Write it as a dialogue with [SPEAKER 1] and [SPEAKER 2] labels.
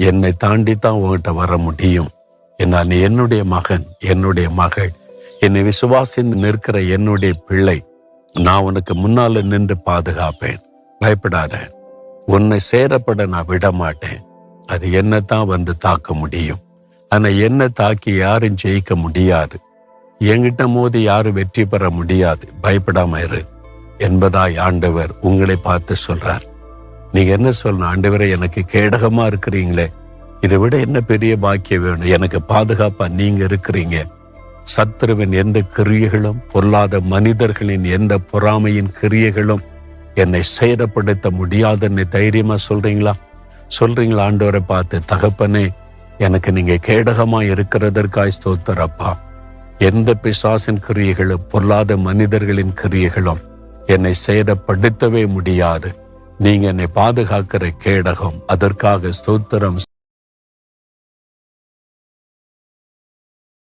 [SPEAKER 1] என்னை தாண்டி தான் உங்ககிட்ட வர முடியும். நான் என்னுடைய மகன், என்னுடைய மகள், என்னை விசுவாசித்து நிற்கிற என்னுடைய பிள்ளை, நான் உனக்கு முன்னால நின்று பாதுகாப்பேன். பயப்படாத, உன்னை சேரப்பட நான் விட மாட்டேன். அது என்னத்தான் வந்து தாக்க முடியும். ஆனா என்ன தாக்கி யாரும் ஜெயிக்க முடியாது. என்கிட்ட மோதி யாரும் வெற்றி பெற முடியாது. பயப்படாம இரு என்பதாய் ஆண்டவர் உங்களை பார்த்து சொல்றார். நீங்க என்ன சொல்லணும்? ஆண்டவரே, எனக்கு கேடகமா இருக்கிறீங்களே, இதை விட என்ன பெரிய பாக்கியம் வேணும்? எனக்கு பாதுகாப்பா நீங்க இருக்கிறீங்க. சத்துருவின் எந்த கிரியைகளும், பொல்லாத மனிதர்களின் எந்த பொறாமையின் கிரியைகளும் என்னை சேதப்படுத்த முடியாதுன்னு தைரியமா சொல்றீங்களா? ஆண்டவரை பார்த்து, தகப்பனே, எனக்கு நீங்க கேடகமா இருக்கிறதற்காய் ஸ்தோத்திரப்பா. எந்த பிசாசின் கிரியைகளும், பொல்லாத மனிதர்களின் கிரியைகளும் என்னை சேதப்படுத்தவே முடியாது. நீங்க என்னை பாதுகாக்கிற கேடகம். அதற்காக ஸ்தோத்திரம்.